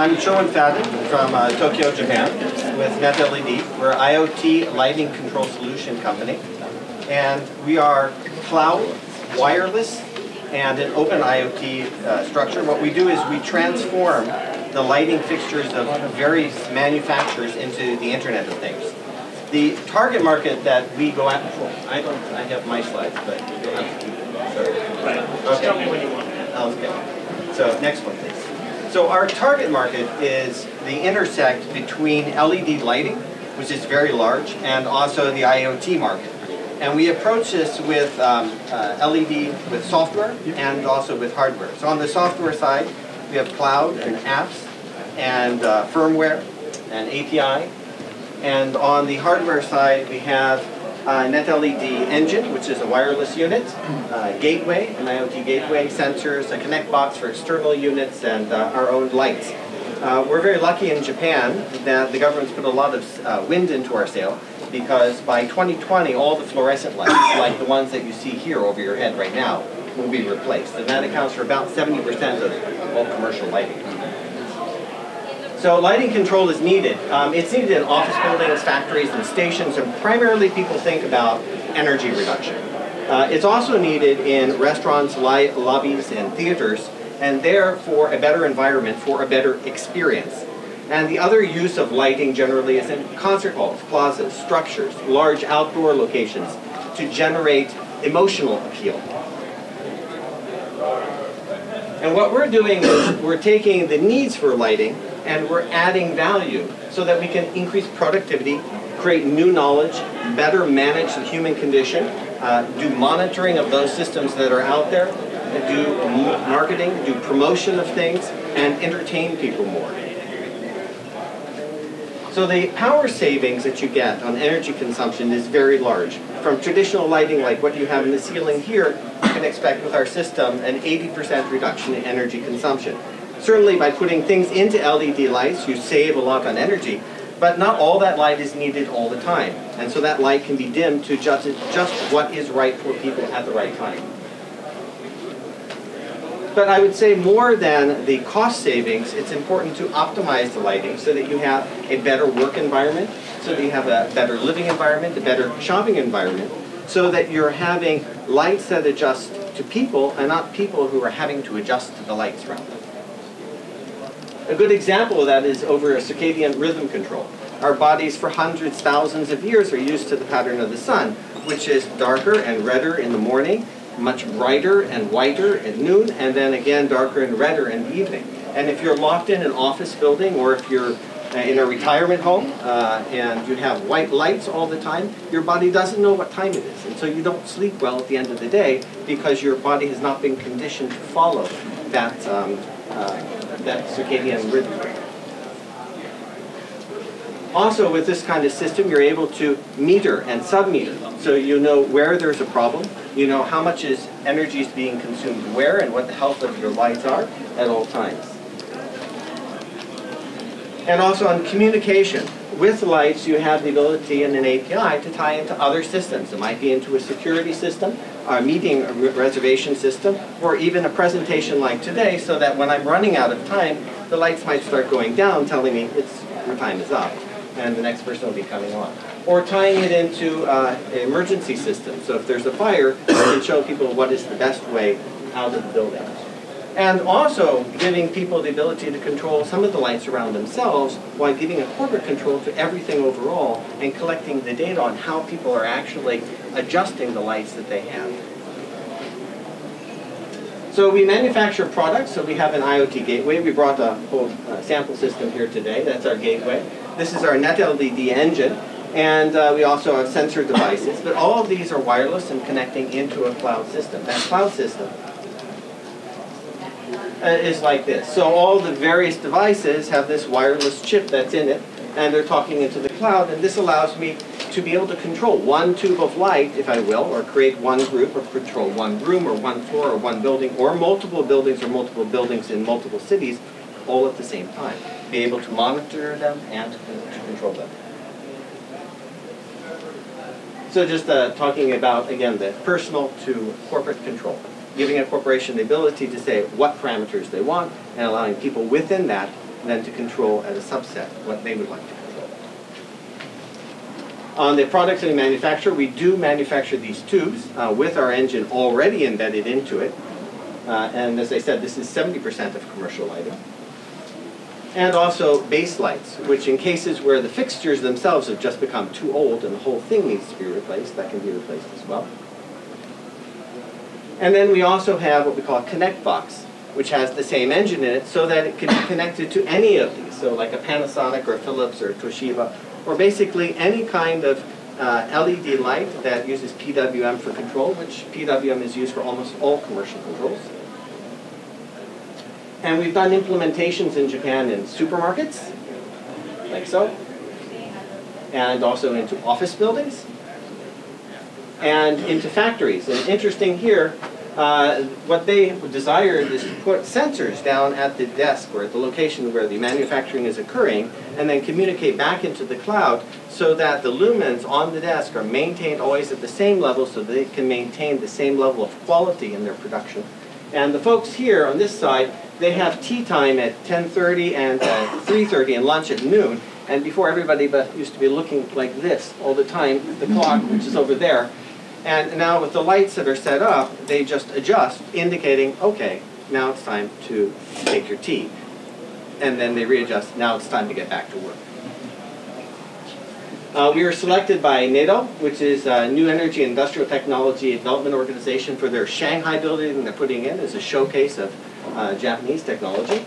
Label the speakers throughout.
Speaker 1: I'm Sherwin Fadden from Tokyo, Japan with NetLED. We're an IoT lighting control solution company. And we are cloud, wireless, and an open IoT structure. What we do is we transform the lighting fixtures of various manufacturers into the Internet of Things. The target market that we go after, I have my slides, but you'll have to keep it.
Speaker 2: Right.
Speaker 1: Okay.
Speaker 2: Tell me when you want.
Speaker 1: Okay. So next one, please. So our target market is the intersect between LED lighting, which is very large, and also the IoT market. And we approach this with LED with software and also with hardware. So on the software side, we have cloud and apps and firmware and API. And on the hardware side, we have NetLED engine, which is a wireless unit, gateway, an IoT gateway, sensors, a connect box for external units, and our own lights. We're very lucky in Japan that the government's put a lot of wind into our sail, because by 2020, all the fluorescent lights, like the ones that you see here over your head right now, will be replaced. And that accounts for about 70% of all commercial lighting. So lighting control is needed. It's needed in office buildings, factories, and stations, and primarily people think about energy reduction. It's also needed in restaurants, lobbies, and theaters, and there for a better environment, for a better experience. And the other use of lighting generally is in concert halls, plazas, structures, large outdoor locations to generate emotional appeal. And what we're doing is we're taking the needs for lighting and we're adding value so that we can increase productivity, create new knowledge, better manage the human condition, do monitoring of those systems that are out there, do marketing, do promotion of things, and entertain people more. So the power savings that you get on energy consumption is very large. From traditional lighting like what you have in the ceiling here, you can expect with our system an 80% reduction in energy consumption. Certainly by putting things into LED lights, you save a lot on energy, but not all that light is needed all the time. And so that light can be dimmed to just what is right for people at the right time. But I would say more than the cost savings, it's important to optimize the lighting so that you have a better work environment, so that you have a better living environment, a better shopping environment, so that you're having lights that adjust to people and not people who are having to adjust to the lights around them. A good example of that is over a circadian rhythm control. Our bodies for hundreds, thousands of years are used to the pattern of the sun, which is darker and redder in the morning, much brighter and whiter at noon, and then again darker and redder in the evening. And if you're locked in an office building, or if you're in a retirement home and you have white lights all the time, your body doesn't know what time it is. And so you don't sleep well at the end of the day because your body has not been conditioned to follow that, that circadian rhythm. Also, with this kind of system, you're able to meter and sub-meter. So you know where there's a problem, you know how much energy is being consumed where, and what the health of your lights are at all times. And also on communication. With lights, you have the ability in an API to tie into other systems. It might be into a security system, a meeting reservation system, or even a presentation like today, so that when I'm running out of time, the lights might start going down, telling me your time is up, and the next person will be coming on. Or tying it into an emergency system. So if there's a fire, you can show people what is the best way out of the building. And also giving people the ability to control some of the lights around themselves while giving a corporate control to everything overall and collecting the data on how people are actually adjusting the lights that they have. So we manufacture products, so we have an IoT gateway. We brought a whole sample system here today. That's our gateway. This is our NetLED engine, and we also have sensor devices. But all of these are wireless and connecting into a cloud system. That cloud system is like this. So all the various devices have this wireless chip that's in it, and they're talking into the cloud, and this allows me to be able to control one tube of light, if I will, or create one group, or control one room, or one floor, or one building, or multiple buildings in multiple cities, all at the same time. Be able to monitor them and to control them. So just talking about, again, the personal to corporate control. Giving a corporation the ability to say what parameters they want and allowing people within that than to control at a subset what they would like to control. On the products we manufacture, we do manufacture these tubes with our engine already embedded into it. And as I said, this is 70% of commercial lighting. And also base lights, which in cases where the fixtures themselves have just become too old and the whole thing needs to be replaced, that can be replaced as well. And then we also have what we call a connect box, which has the same engine in it so that it can be connected to any of these. So like a Panasonic or a Philips or a Toshiba, or basically any kind of LED light that uses PWM for control, which PWM is used for almost all commercial controls. And we've done implementations in Japan in supermarkets, like so, and also into office buildings, and into factories. And interesting here, what they desired is to put sensors down at the desk or at the location where the manufacturing is occurring, and then communicate back into the cloud so that the lumens on the desk are maintained always at the same level so that they can maintain the same level of quality in their production. And the folks here on this side, they have tea time at 10:30 and 3:30 and lunch at noon. And before everybody used to be looking like this all the time, the clock, which is over there. And now with the lights that are set up, they just adjust, indicating, okay, now it's time to take your tea. And then they readjust, now it's time to get back to work. We were selected by NATO, which is a New Energy Industrial Technology Development Organization, for their Shanghai building they're putting in as a showcase of Japanese technology.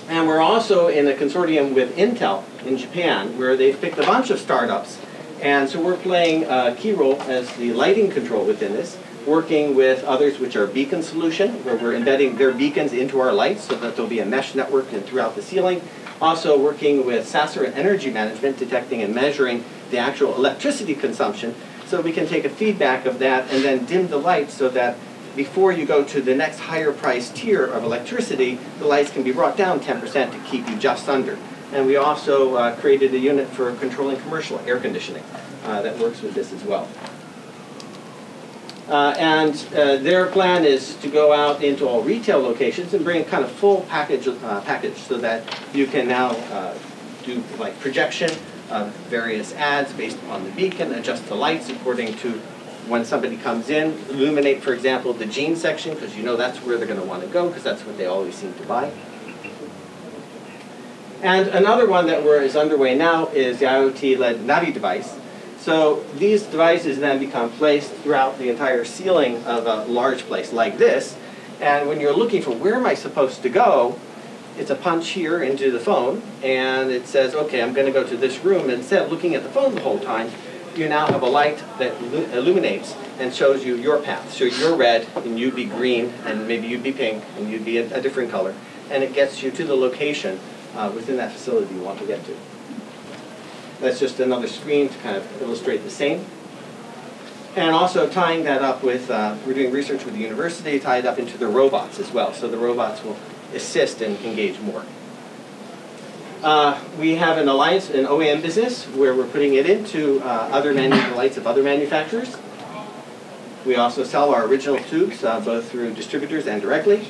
Speaker 1: And we're also in a consortium with Intel in Japan, where they've picked a bunch of startups. And so we're playing a key role as the lighting control within this, working with others which are beacon solution, where we're embedding their beacons into our lights so that there'll be a mesh network throughout the ceiling. Also working with Sasser and energy management, detecting and measuring the actual electricity consumption, so we can take a feedback of that and then dim the lights so that before you go to the next higher price tier of electricity, the lights can be brought down 10% to keep you just under. And we also created a unit for controlling commercial air conditioning that works with this as well. Their plan is to go out into all retail locations and bring a kind of full package so that you can now do like projection of various ads based upon the beacon, adjust the lights according to when somebody comes in, illuminate, for example, the jeans section, because you know that's where they're going to want to go, because that's what they always seem to buy. And another one that is underway now is the IoT-led Navi device. So these devices then become placed throughout the entire ceiling of a large place like this. And when you're looking for where am I supposed to go, it's a punch here into the phone, and it says, okay, I'm going to go to this room. And instead of looking at the phone the whole time, you now have a light that illuminates and shows you your path. So you're red, and you'd be green, and maybe you'd be pink, and you'd be a different color. And it gets you to the location within that facility you want to get to. That's just another screen to kind of illustrate the same. And also tying that up with, we're doing research with the university, tied up into the robots as well. So the robots will assist and engage more. We have an alliance, an OEM business, where we're putting it into other lights of other manufacturers. We also sell our original tubes, both through distributors and directly.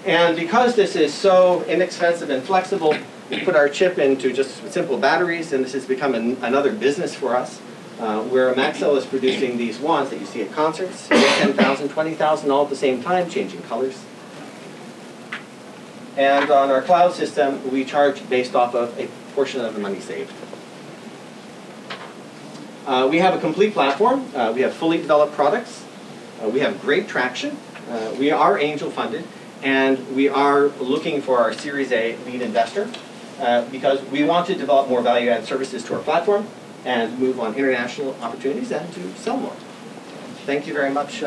Speaker 1: And because this is so inexpensive and flexible, we put our chip into just simple batteries, and this has become another business for us, where Maxell is producing these wands that you see at concerts, 10,000, 20,000, all at the same time, changing colors. And on our cloud system, we charge based off of a portion of the money saved. We have a complete platform. We have fully developed products. We have great traction. We are angel funded, and we are looking for our Series A lead investor because we want to develop more value-added services to our platform and move on international opportunities and to sell more. Thank you very much.